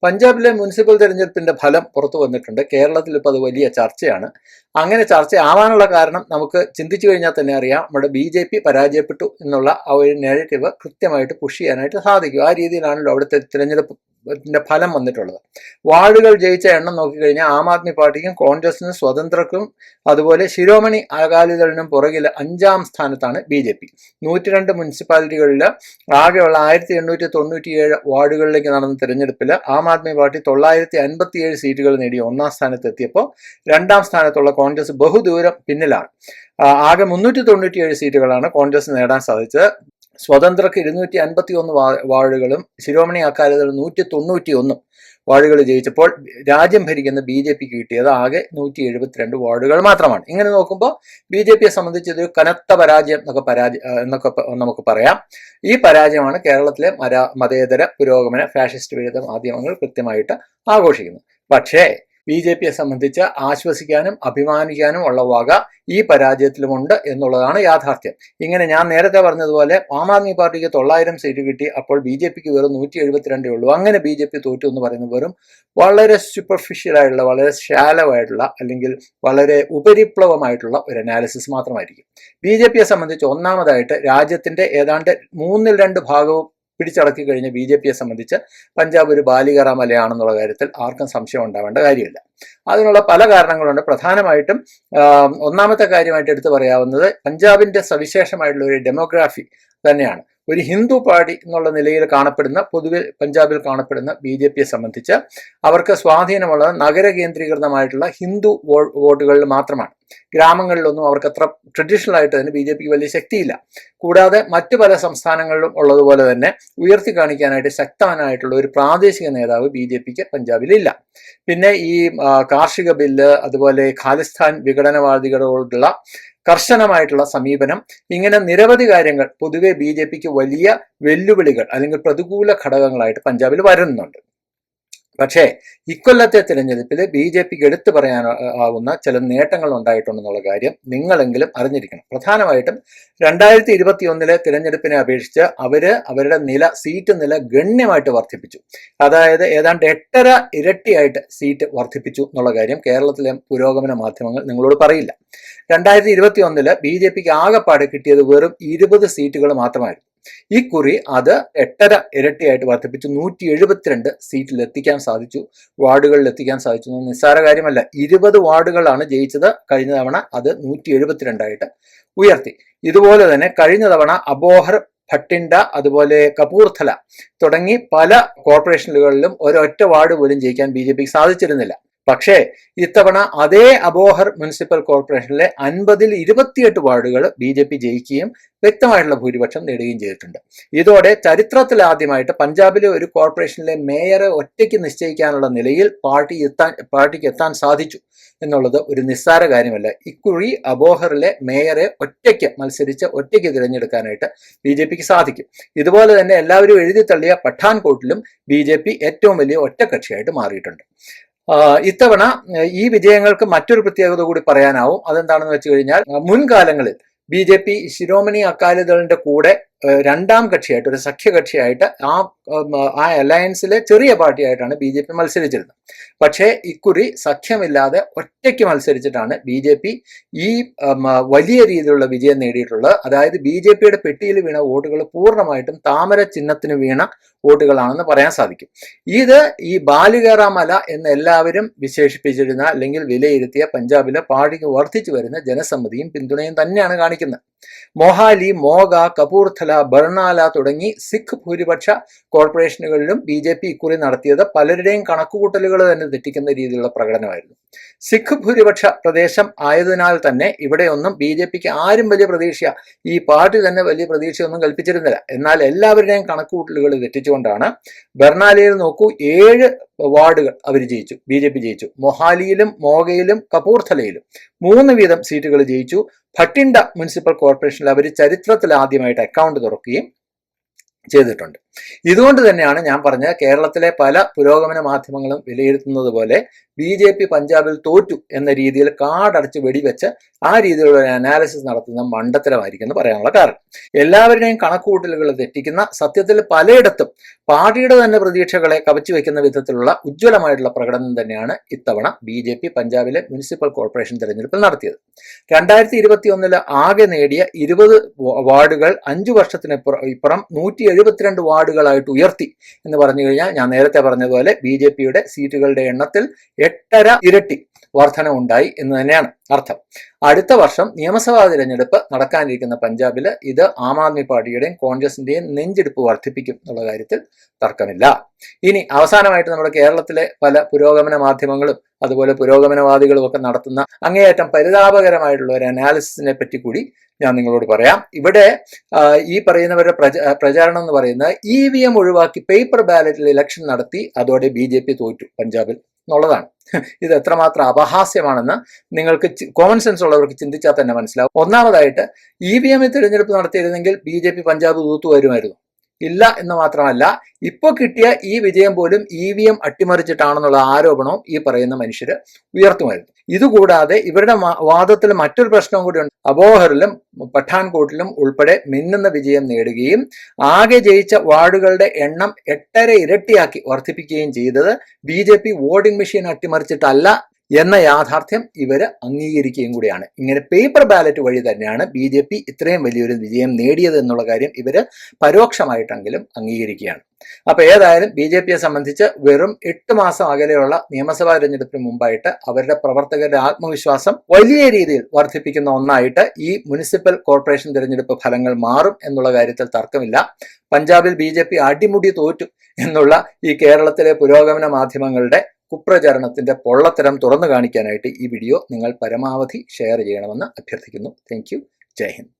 പഞ്ചാബിലെ മുനിസിപ്പൽ തെരഞ്ഞെടുപ്പിന്റെ ഫലം പുറത്തു വന്നിട്ടുണ്ട്. കേരളത്തിൽ ഇപ്പോൾ അത് വലിയ ചർച്ചയാണ്. അങ്ങനെ ചർച്ചയാവാനുള്ള കാരണം നമുക്ക് ചിന്തിച്ചു കഴിഞ്ഞാൽ തന്നെ അറിയാം. നമ്മുടെ BJP പരാജയപ്പെട്ടു എന്നുള്ള ആ ഒരു നെഗറ്റീവ് കൃത്യമായിട്ട് പുഷ് ചെയ്യാനായിട്ട് സാധിക്കും. ആ രീതിയിലാണല്ലോ അവിടുത്തെ തിരഞ്ഞെടുപ്പിന്റെ ഫലം വന്നിട്ടുള്ളത്. വാർഡുകൾ ജയിച്ച എണ്ണം നോക്കിക്കഴിഞ്ഞാൽ ആം ആദ്മി പാർട്ടിക്കും കോൺഗ്രസിനും സ്വതന്ത്രർക്കും അതുപോലെ ശിരോമണി അകാലിദളിനും പുറകിൽ 5ാം സ്ഥാനത്താണ് BJP. 102 മുനിസിപ്പാലിറ്റികളിൽ ആകെയുള്ള 1897 വാർഡുകളിലേക്ക് നടന്ന തിരഞ്ഞെടുപ്പിൽ ആം ആദ്മി പാർട്ടി 957 സീറ്റുകൾ നേടി 1ാം സ്ഥാനത്തെത്തിയപ്പോൾ 2ാം സ്ഥാനത്തുള്ള കോൺഗ്രസ് ബഹുദൂരം പിന്നിലാണ്. ആകെ 397 സീറ്റുകളാണ് കോൺഗ്രസ് നേടാൻ സാധിച്ചത്. സ്വതന്ത്രർക്ക് 251 വാർഡുകളും ശിരോമണി അകാലിദൾ 191 വാർഡുകൾ ജയിച്ചപ്പോൾ രാജ്യം ഭരിക്കുന്ന BJPക്ക് കിട്ടിയത് ആകെ 172 വാർഡുകൾ മാത്രമാണ്. ഇങ്ങനെ നോക്കുമ്പോൾ BJPയെ സംബന്ധിച്ച് ഇതൊരു കനത്ത പരാജയം എന്നൊക്കെ നമുക്ക് പറയാം. ഈ പരാജയമാണ് കേരളത്തിലെ മതേതര പുരോഗമന ഫാഷിസ്റ്റ് വിരുദ്ധ മാധ്യമങ്ങൾ കൃത്യമായിട്ട് ആഘോഷിക്കുന്നത്. പക്ഷേ BJPയെ സംബന്ധിച്ച് ആശ്വസിക്കാനും അഭിമാനിക്കാനും ഉള്ള വക ഈ പരാജയത്തിലുമുണ്ട് എന്നുള്ളതാണ് യാഥാർത്ഥ്യം. ഇങ്ങനെ ഞാൻ നേരത്തെ പറഞ്ഞതുപോലെ ആം ആദ്മി പാർട്ടിക്ക് 900 സീറ്റ് കിട്ടി, അപ്പോൾ BJPക്ക് വെറും 172 ഉള്ളൂ. അങ്ങനെ BJP തോറ്റു എന്ന് പറയുന്നത് വെറും വളരെ സൂപ്പർഫിഷ്യൽ ആയിട്ടുള്ള, വളരെ ഷാലോ ആയിട്ടുള്ള, അല്ലെങ്കിൽ വളരെ ഉപരിപ്ലവമായിട്ടുള്ള ഒരു അനാലിസിസ് മാത്രമായിരിക്കും. BJPയെ സംബന്ധിച്ച് ഒന്നാമതായിട്ട് രാജ്യത്തിന്റെ ഏതാണ്ട് 2/3 ഭാഗവും പിടിച്ചടക്കി കഴിഞ്ഞ BJPയെ സംബന്ധിച്ച് പഞ്ചാബ് ഒരു ബാലികറ മലയാണെന്നുള്ള കാര്യത്തിൽ ആർക്കും സംശയം ഉണ്ടാവേണ്ട കാര്യമില്ല. അതിനുള്ള പല കാരണങ്ങളുണ്ട്. പ്രധാനമായിട്ടും ഒന്നാമത്തെ കാര്യമായിട്ട് എടുത്തു പറയാവുന്നത് പഞ്ചാബിന്റെ സവിശേഷമായിട്ടുള്ള ഒരു ഡെമോഗ്രാഫി തന്നെയാണ്. ഒരു ഹിന്ദു പാർട്ടി എന്നുള്ള നിലയിൽ കാണപ്പെടുന്ന, പൊതുവെ പഞ്ചാബിൽ കാണപ്പെടുന്ന BJPയെ സംബന്ധിച്ച് അവർക്ക് സ്വാധീനമുള്ളത് നഗര കേന്ദ്രീകൃതമായിട്ടുള്ള ഹിന്ദു വോട്ടുകളിൽ മാത്രമാണ്. ഗ്രാമങ്ങളിലൊന്നും അവർക്ക് അത്ര ട്രഡീഷണൽ ആയിട്ട് തന്നെ BJPക്ക് വലിയ ശക്തിയില്ല. കൂടാതെ മറ്റു പല സംസ്ഥാനങ്ങളിലും ഉള്ളതുപോലെ തന്നെ ഉയർത്തി കാണിക്കാനായിട്ട് ശക്തനായിട്ടുള്ള ഒരു പ്രാദേശിക നേതാവ് BJPക്ക് പഞ്ചാബിലില്ല. പിന്നെ ഈ കാർഷിക ബില്ല്, അതുപോലെ ഖാലിസ്ഥാൻ വിഘടനവാദികളോടുള്ള കർശനമായിട്ടുള്ള സമീപനം, ഇങ്ങനെ നിരവധി കാര്യങ്ങൾ പൊതുവെ BJPക്ക് വലിയ വെല്ലുവിളികൾ അല്ലെങ്കിൽ പ്രതികൂല ഘടകങ്ങളായിട്ട് പഞ്ചാബിൽ വരുന്നുണ്ട്. പക്ഷേ ഇക്കൊല്ലത്തെ തിരഞ്ഞെടുപ്പിൽ BJPക്ക് എടുത്തു പറയാനാവുന്ന ചില നേട്ടങ്ങൾ ഉണ്ടായിട്ടുണ്ടെന്നുള്ള കാര്യം നിങ്ങളെങ്കിലും അറിഞ്ഞിരിക്കണം. പ്രധാനമായിട്ടും 2021 തിരഞ്ഞെടുപ്പിനെ അപേക്ഷിച്ച് അവരുടെ സീറ്റ് നില ഗണ്യമായിട്ട് വർദ്ധിപ്പിച്ചു. അതായത് ഏതാണ്ട് 8.5 ഇരട്ടിയായിട്ട് സീറ്റ് വർദ്ധിപ്പിച്ചു എന്നുള്ള കാര്യം കേരളത്തിലെ പുരോഗമന മാധ്യമങ്ങൾ നിങ്ങളോട് പറയില്ല. 2021 BJPക്ക് ആകെപ്പാടെ കിട്ടിയത് വെറും 20 സീറ്റുകൾ മാത്രമായിരുന്നു. ഇക്കുറി അത് 8.5 ഇരട്ടിയായിട്ട് വർദ്ധിപ്പിച്ചു 172 സീറ്റിൽ എത്തിക്കാൻ സാധിച്ചു, വാർഡുകളിൽ എത്തിക്കാൻ സാധിച്ചു. നിസ്സാര കാര്യമല്ല. 20 വാർഡുകളാണ് ജയിച്ചത്. കഴിഞ്ഞ തവണ അത് 172 ഉയർത്തി. ഇതുപോലെ തന്നെ കഴിഞ്ഞ തവണ അബോഹർ, ഭട്ടിൻഡ, അതുപോലെ കപൂർഥല തുടങ്ങി പല കോർപ്പറേഷനുകളിലും ഒരൊറ്റ വാർഡ് പോലും ജയിക്കാൻ BJPക്ക് സാധിച്ചിരുന്നില്ല. പക്ഷേ ഇത്തവണ അതേ അബോഹർ മുനിസിപ്പൽ കോർപ്പറേഷനിലെ 50-ൽ 28 വാർഡുകൾ BJP ജയിക്കുകയും വ്യക്തമായിട്ടുള്ള ഭൂരിപക്ഷം നേടുകയും ചെയ്തിട്ടുണ്ട്. ഇതോടെ ചരിത്രത്തിലാദ്യമായിട്ട് പഞ്ചാബിലെ ഒരു കോർപ്പറേഷനിലെ മേയറെ ഒറ്റയ്ക്ക് നിശ്ചയിക്കാനുള്ള നിലയിൽ പാർട്ടിക്ക് എത്താൻ സാധിച്ചു എന്നുള്ളത് ഒരു നിസ്സാര കാര്യമല്ല. ഇക്കുറി അബോഹറിലെ മേയറെ ഒറ്റയ്ക്ക് തിരഞ്ഞെടുക്കാനായിട്ട് BJPക്ക് സാധിക്കും. ഇതുപോലെ തന്നെ എല്ലാവരും എഴുതി തള്ളിയ പഠാൻകോട്ടിലും BJP ഏറ്റവും വലിയ ഒറ്റക്കക്ഷിയായിട്ട് മാറിയിട്ടുണ്ട്. ഇത്തവണ ഈ വിജയങ്ങൾക്ക് മറ്റൊരു പ്രത്യേകത കൂടി പറയാനാവും. അതെന്താണെന്ന് വെച്ച് കഴിഞ്ഞാൽ മുൻകാലങ്ങളിൽ BJP ശിരോമണി അകാലിദളിന്റെ കൂടെ 2ാം കക്ഷിയായിട്ട്, ഒരു സഖ്യകക്ഷിയായിട്ട് ആ അലയൻസിലെ ചെറിയ പാർട്ടിയായിട്ടാണ് BJP മത്സരിച്ചിരുന്നത്. പക്ഷേ ഇക്കുറി സഖ്യമില്ലാതെ ഒറ്റയ്ക്ക് മത്സരിച്ചിട്ടാണ് BJP ഈ വലിയ രീതിയിലുള്ള വിജയം നേടിയിട്ടുള്ളത്. അതായത് BJPയുടെ പെട്ടിയിൽ വീണ വോട്ടുകൾ പൂർണ്ണമായിട്ടും താമര ചിഹ്നത്തിന് വീണ വോട്ടുകളാണെന്ന് പറയാൻ സാധിക്കും. ഇത് ഈ ബാലികേറ മല എന്ന് എല്ലാവരും വിശേഷിപ്പിച്ചിരുന്ന അല്ലെങ്കിൽ വിലയിരുത്തിയ പഞ്ചാബിലെ പാർട്ടിക്ക് വർദ്ധിച്ചു വരുന്ന ജനസമ്മതിയും പിന്തുണയും തന്നെയാണ് കാണിക്കുന്നത്. മൊഹാലി, മോഗ, കപൂർഥല, ബർണാല തുടങ്ങി സിഖ് ഭൂരിപക്ഷ കോർപ്പറേഷനുകളിലും BJP ഇക്കുറി നടത്തിയത് പലരുടെയും കണക്കുകൂട്ടലുകൾ തന്നെ തെറ്റിക്കുന്ന രീതിയിലുള്ള പ്രകടനമായിരുന്നു. സിഖ് ഭൂരിപക്ഷ പ്രദേശം ആയതിനാൽ തന്നെ ഇവിടെയൊന്നും BJPക്ക് ആരും വലിയ പ്രതീക്ഷ, ഈ പാർട്ടി തന്നെ വലിയ പ്രതീക്ഷയൊന്നും കൽപ്പിച്ചിരുന്നില്ല. എന്നാൽ എല്ലാവരുടെയും കണക്കുകൂട്ടലുകൾ തെറ്റിച്ചുകൊണ്ടാണ് ബർണാലയിൽ നോക്കൂ 7 വാർഡുകൾ BJP ജയിച്ചു. മൊഹാലിയിലും മോഗയിലും കപൂർഥലയിലും 3 വീതം സീറ്റുകൾ ജയിച്ചു. ഭട്ടിൻഡ മുനിസിപ്പൽ കോർപ്പറേഷനിൽ അവർ ചരിത്രത്തിൽ ആദ്യമായിട്ട് അക്കൗണ്ട് തുറക്കുകയും ചെയ്തിട്ടുണ്ട്. ഇതുകൊണ്ട് തന്നെയാണ് ഞാൻ പറഞ്ഞത്, കേരളത്തിലെ പല പുരോഗമന മാധ്യമങ്ങളും വിലയിരുത്തുന്നത് പോലെ BJP പഞ്ചാബിൽ തോറ്റു എന്ന രീതിയിൽ കാടടച്ച് വെടിവെച്ച് ആ രീതിയിലുള്ള അനാലിസിസ് നടത്തുന്ന മണ്ടത്തരമായിരിക്കും എന്ന് പറയാനുള്ള കാരണം. എല്ലാവരുടെയും കണക്കുകൂട്ടലുകൾ തെറ്റിക്കുന്ന, സത്യത്തിൽ പലയിടത്തും പാർട്ടിയുടെ തന്നെ പ്രതീക്ഷകളെ കവച്ചു വെക്കുന്ന വിധത്തിലുള്ള ഉജ്ജ്വലമായിട്ടുള്ള പ്രകടനം തന്നെയാണ് ഇത്തവണ BJP പഞ്ചാബിലെ മുനിസിപ്പൽ കോർപ്പറേഷൻ തെരഞ്ഞെടുപ്പിൽ നടത്തിയത്. 2021 ആകെ നേടിയ 20 വാർഡുകൾ 5 വർഷത്തിനിപ്പുറം 172 വാർഡുകളായിട്ട് ഉയർത്തി എന്ന് പറഞ്ഞു കഴിഞ്ഞാൽ, ഞാൻ നേരത്തെ പറഞ്ഞതുപോലെ BJPയുടെ സീറ്റുകളുടെ എണ്ണത്തിൽ 8.5 ഇരട്ടി വർധന ഉണ്ടായി എന്ന് തന്നെയാണ് അർത്ഥം. അടുത്ത വർഷം നിയമസഭാ തിരഞ്ഞെടുപ്പ് നടക്കാനിരിക്കുന്ന പഞ്ചാബിൽ ഇത് ആം ആദ്മി പാർട്ടിയുടെയും കോൺഗ്രസിന്റെയും നെഞ്ചെടുപ്പ് വർദ്ധിപ്പിക്കും എന്നുള്ള കാര്യത്തിൽ തർക്കമില്ല. ഇനി അവസാനമായിട്ട് നമ്മുടെ കേരളത്തിലെ പല പുരോഗമന മാധ്യമങ്ങളും അതുപോലെ പുരോഗമനവാദികളും ഒക്കെ നടത്തുന്ന അങ്ങേയറ്റം പരിതാപകരമായിട്ടുള്ള ഒരു അനാലിസിസിനെ പറ്റി കൂടി ഞാൻ നിങ്ങളോട് പറയാം. ഇവിടെ ഈ പറയുന്നവരുടെ പ്രചാരണം എന്ന് പറയുന്നത് EVM ഒഴിവാക്കി പേപ്പർ ബാലറ്റിൽ ഇലക്ഷൻ നടത്തി അതോടെ BJP തോറ്റു പഞ്ചാബിൽ എന്നുള്ളതാണ്. ഇത് എത്രമാത്രം അപഹാസ്യമാണെന്ന് നിങ്ങൾക്ക് കോമൺ സെൻസ് ഉള്ളവർക്ക് ചിന്തിച്ചാൽ തന്നെ മനസ്സിലാവും. ഒന്നാമതായിട്ട് EVM തിരഞ്ഞെടുപ്പ് നടത്തിയിരുന്നെങ്കിൽ BJP പഞ്ചാബ് തൂത്തു വരുമായിരുന്നു. ഇല്ല എന്ന് മാത്രമല്ല, ഇപ്പോൾ കിട്ടിയ ഈ വിജയം പോലും EVM അട്ടിമറിച്ചിട്ടാണെന്നുള്ള ആരോപണവും ഈ പറയുന്ന മനുഷ്യർ ഉയർത്തുമായിരുന്നു. ഇതുകൂടാതെ ഇവരുടെ വാദത്തിൽ മറ്റൊരു പ്രശ്നവും കൂടിയുണ്ട്. അബോഹറിലും പഠാൻകോട്ടിലും ഉൾപ്പെടെ മിന്നുന്ന വിജയം നേടുകയും ആകെ ജയിച്ച വാർഡുകളുടെ എണ്ണം 8.5 ഇരട്ടിയാക്കി വർദ്ധിപ്പിക്കുകയും ചെയ്തത് BJP വോട്ടിംഗ് മെഷീൻ അട്ടിമറിച്ചിട്ടല്ല എന്ന യാഥാർത്ഥ്യം ഇവര് അംഗീകരിക്കുകയും കൂടിയാണ്. ഇങ്ങനെ പേപ്പർ ബാലറ്റ് വഴി തന്നെയാണ് BJP ഇത്രയും വലിയൊരു വിജയം നേടിയത് എന്നുള്ള കാര്യം ഇവര് പരോക്ഷമായിട്ടെങ്കിലും അംഗീകരിക്കുകയാണ്. അപ്പൊ ഏതായാലും BJPയെ സംബന്ധിച്ച് വെറും 8 മാസം അകലെയുള്ള നിയമസഭാ തെരഞ്ഞെടുപ്പിന് മുമ്പായിട്ട് അവരുടെ പ്രവർത്തകരുടെ ആത്മവിശ്വാസം വലിയ രീതിയിൽ വർദ്ധിപ്പിക്കുന്ന ഒന്നായിട്ട് ഈ മുനിസിപ്പൽ കോർപ്പറേഷൻ തിരഞ്ഞെടുപ്പ് ഫലങ്ങൾ മാറും എന്നുള്ള കാര്യത്തിൽ തർക്കമില്ല. പഞ്ചാബിൽ BJP അടിമുടി തോറ്റു എന്നുള്ള ഈ കേരളത്തിലെ പുരോഗമന മാധ്യമങ്ങളുടെ കുപ്രചരണത്തിന്റെ പൊള്ളത്തരം തുറന്നു കാണിക്കാനായിട്ട് ഈ വീഡിയോ നിങ്ങൾ പരമാവധി ഷെയർ ചെയ്യണമെന്ന് അഭ്യർത്ഥിക്കുന്നു. Thank you. ജയ് ഹിന്ദ്.